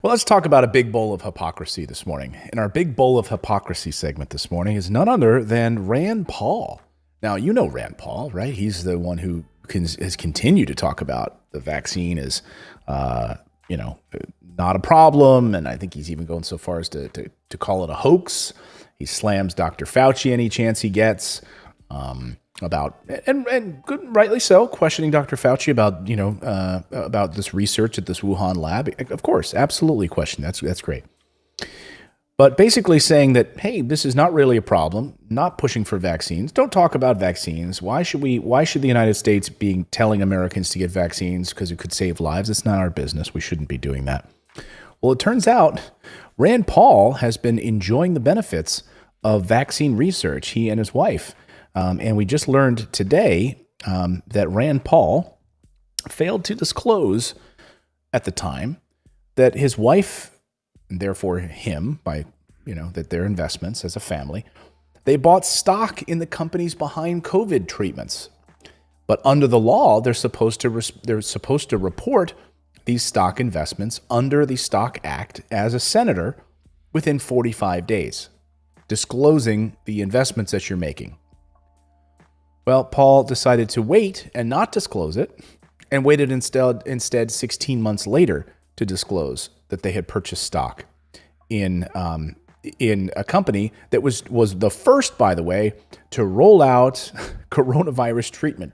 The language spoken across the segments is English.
Well, let's talk about a big bowl of hypocrisy this morning. And our big bowl of hypocrisy segment this morning is none other than Rand Paul. Now, you know Rand Paul, right? He's the one who has continued to talk about the vaccine as, not a problem. And I think he's even going so far as to call it a hoax. He slams Dr. Fauci any chance he gets. About and good, rightly so, questioning Dr. Fauci about this research at this Wuhan lab. Of course, absolutely question. That's great. But basically saying that, hey, this is not really a problem. Not pushing for vaccines. Don't talk about vaccines. Why should the United States be telling Americans to get vaccines because it could save lives? It's not our business. We shouldn't be doing that. Well, it turns out Rand Paul has been enjoying the benefits of vaccine research. He and his wife. And we just learned today that Rand Paul failed to disclose at the time that his wife, and therefore him, that their investments as a family, they bought stock in the companies behind COVID treatments. But under the law, they're supposed to report these stock investments under the Stock Act as a senator within 45 days, disclosing the investments that you're making. Well, Paul decided to wait and not disclose it, and waited instead 16 months later to disclose that they had purchased stock in a company that was the first, by the way, to roll out coronavirus treatment.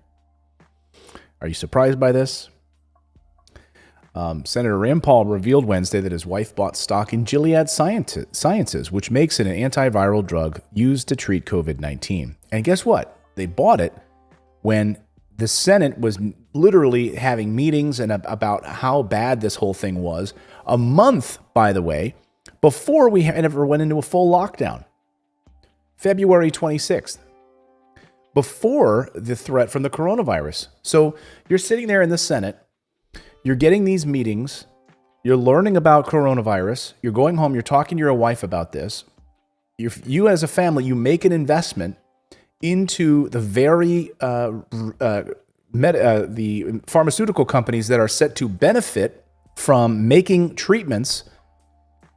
Are you surprised by this? Senator Rand Paul revealed Wednesday that his wife bought stock in Gilead Sciences, which makes it an antiviral drug used to treat COVID-19. And guess what? They bought it when the Senate was literally having meetings and about how bad this whole thing was, a month, by the way, before we ever went into a full lockdown. February 26th, before the threat from the coronavirus. So you're sitting there in the Senate, you're getting these meetings, you're learning about coronavirus, you're going home, you're talking to your wife about this. You as a family, you make an investment into the very the pharmaceutical companies that are set to benefit from making treatments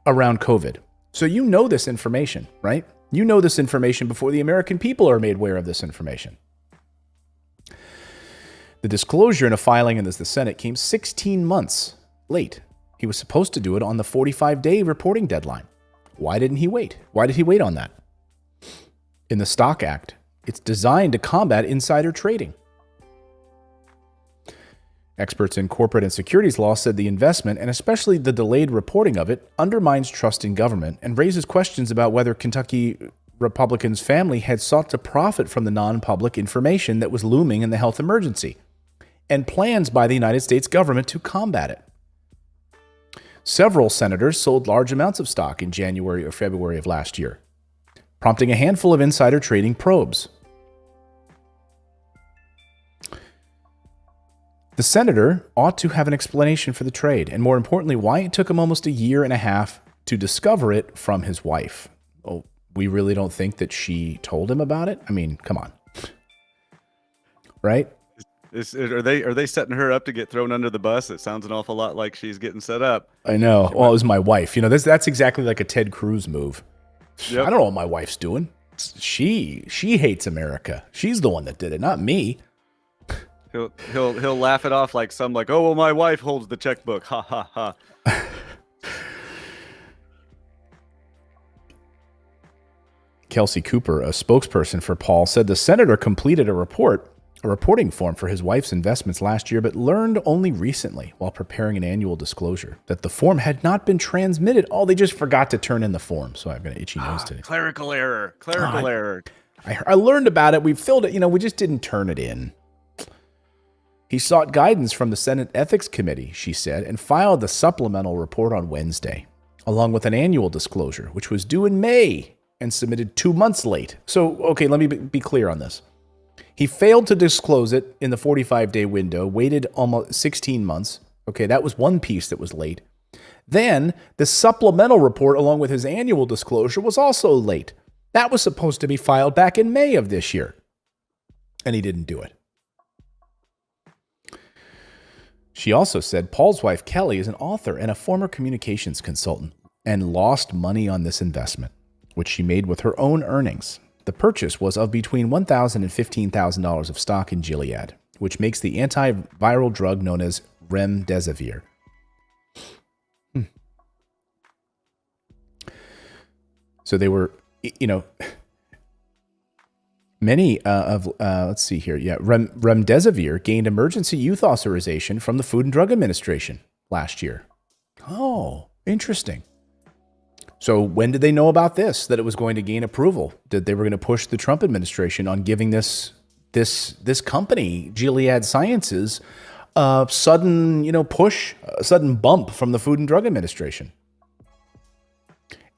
around COVID. So you know this information, right? You know this information before the American people are made aware of this information. The disclosure in a filing in the Senate came 16 months late. He was supposed to do it on the 45-day reporting deadline. Why didn't he wait? Why did he wait on that? In the Stock Act, it's designed to combat insider trading. Experts in corporate and securities law said the investment, and especially the delayed reporting of it, undermines trust in government and raises questions about whether Kentucky Republicans' family had sought to profit from the non-public information that was looming in the health emergency, and plans by the United States government to combat it. Several senators sold large amounts of stock in January or February of last year, prompting a handful of insider trading probes. The senator ought to have an explanation for the trade, and more importantly, why it took him almost a year and a half to discover it from his wife. Oh, we really don't think that she told him about it? I mean, come on. Right? Are they setting her up to get thrown under the bus? It sounds an awful lot like she's getting set up. I know. Well, it was my wife. That's exactly like a Ted Cruz move. Yep. I don't know what my wife's doing. She hates America. She's the one that did it, not me. He'll laugh it off like oh, well, my wife holds the checkbook. Ha ha ha. Kelsey Cooper, a spokesperson for Paul, said the senator completed a reporting form for his wife's investments last year, but learned only recently while preparing an annual disclosure that the form had not been transmitted. Oh, they just forgot to turn in the form. So I've got an itchy nose today. Clerical error. I learned about it. We filled it. We just didn't turn it in. He sought guidance from the Senate Ethics Committee, she said, and filed the supplemental report on Wednesday, along with an annual disclosure, which was due in May and submitted 2 months late. So, okay, let me be clear on this. He failed to disclose it in the 45-day window, waited almost 16 months. Okay, that was one piece that was late. Then the supplemental report, along with his annual disclosure, was also late. That was supposed to be filed back in May of this year, and he didn't do it. She also said Paul's wife, Kelly, is an author and a former communications consultant and lost money on this investment, which she made with her own earnings. The purchase was of between $1,000 and $15,000 of stock in Gilead, which makes the antiviral drug known as remdesivir. So they were, many let's see here. Yeah, remdesivir gained emergency use authorization from the Food and Drug Administration last year. Oh, interesting. So when did they know about this, that it was going to gain approval? That they were going to push the Trump administration on giving this company, Gilead Sciences, a sudden, push, a sudden bump from the Food and Drug Administration?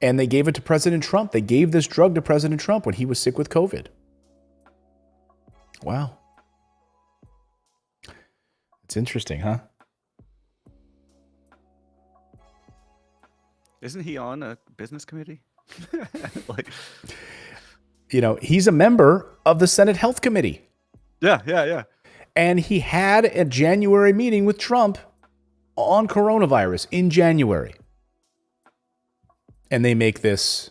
And they gave it to President Trump. They gave this drug to President Trump when he was sick with COVID. Wow. It's interesting, huh? Isn't he on a business committee? He's a member of the Senate Health Committee. Yeah. And he had a January meeting with Trump on coronavirus in January. And they make this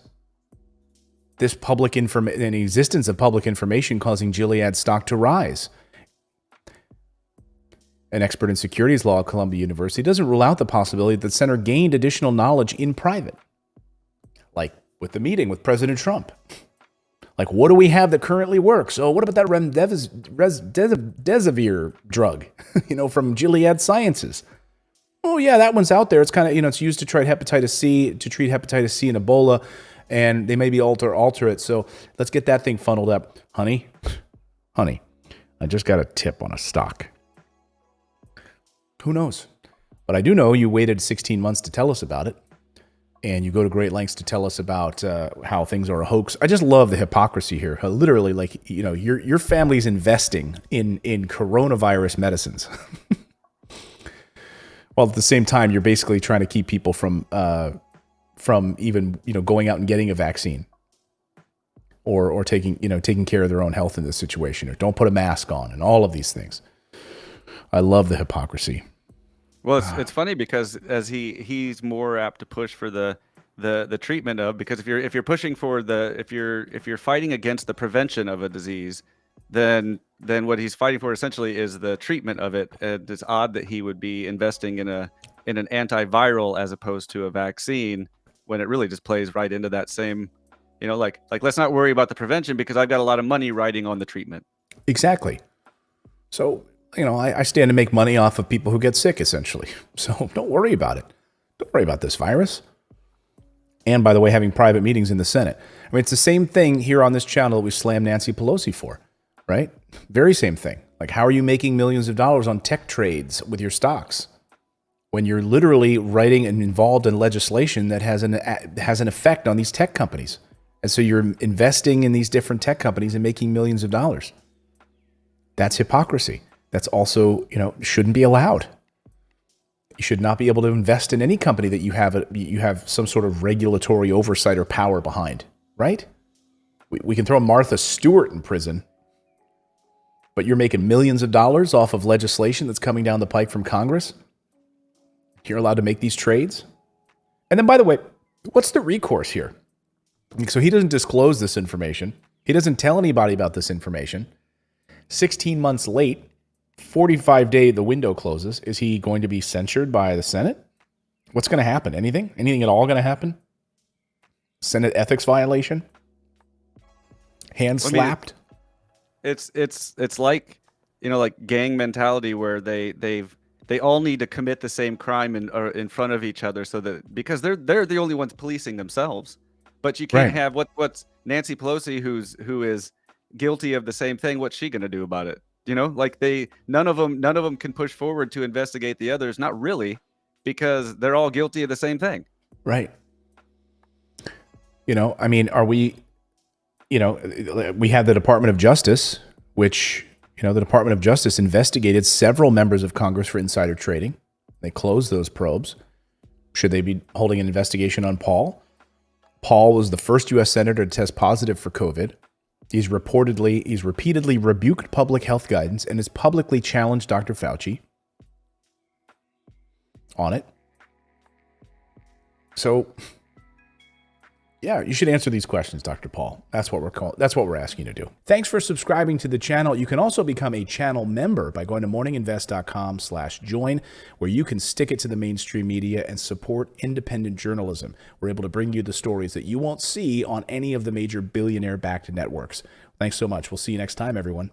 public information, an existence of public information causing Gilead stock to rise. An expert in securities law at Columbia University doesn't rule out the possibility that the center gained additional knowledge in private, like with the meeting with President Trump. Like, what do we have that currently works? Oh, what about that remdesivir drug, from Gilead Sciences? Oh yeah, that one's out there. It's kind of, it's used to treat hepatitis C and Ebola, and they maybe alter it. So let's get that thing funneled up. Honey, I just got a tip on a stock. Who knows? But I do know you waited 16 months to tell us about it, and you go to great lengths to tell us about how things are a hoax. I just love the hypocrisy here. How literally, your family's investing in coronavirus medicines. While at the same time, you're basically trying to keep people from even going out and getting a vaccine, or taking care of their own health in this situation, or don't put a mask on, and all of these things. I love the hypocrisy. Well, it's funny because as he's more apt to push for the treatment of, because if you're pushing for if you're fighting against the prevention of a disease, then what he's fighting for essentially is the treatment of it. And it's odd that he would be investing in an antiviral as opposed to a vaccine, when it really just plays right into that same, like let's not worry about the prevention because I've got a lot of money riding on the treatment. Exactly. So, I stand to make money off of people who get sick, essentially. So don't worry about it. Don't worry about this virus. And by the way, having private meetings in the Senate. I mean, it's the same thing here on this channel that we slammed Nancy Pelosi for, right? Very same thing. Like, how are you making millions of dollars on tech trades with your stocks when you're literally writing and involved in legislation that has an effect on these tech companies? And so you're investing in these different tech companies and making millions of dollars. That's hypocrisy. That's also, shouldn't be allowed. You should not be able to invest in any company that you have some sort of regulatory oversight or power behind, right? We can throw Martha Stewart in prison, but you're making millions of dollars off of legislation that's coming down the pike from Congress. You're allowed to make these trades. And then, by the way, what's the recourse here? So he doesn't disclose this information. He doesn't tell anybody about this information. 16 months late, 45-day, the window closes. Is he going to be censured by the Senate? What's going to happen? Anything? Anything at all going to happen? Senate ethics violation? Hand slapped? It's like, like gang mentality where they all need to commit the same crime in front of each other, so that because they're the only ones policing themselves. But you can't have what's Nancy Pelosi who is guilty of the same thing. What's she going to do about it? None of them can push forward to investigate the others. Not really, because they're all guilty of the same thing. Right. I mean, are we, we have the Department of Justice, which, the Department of Justice investigated several members of Congress for insider trading. They closed those probes. Should they be holding an investigation on Paul? Paul was the first U.S. senator to test positive for COVID. He's repeatedly rebuked public health guidance and has publicly challenged Dr. Fauci. on it. So, yeah, you should answer these questions, Dr. Paul. That's what we're asking you to do. Thanks for subscribing to the channel. You can also become a channel member by going to morninginvest.com/join, where you can stick it to the mainstream media and support independent journalism. We're able to bring you the stories that you won't see on any of the major billionaire-backed networks. Thanks so much. We'll see you next time, everyone.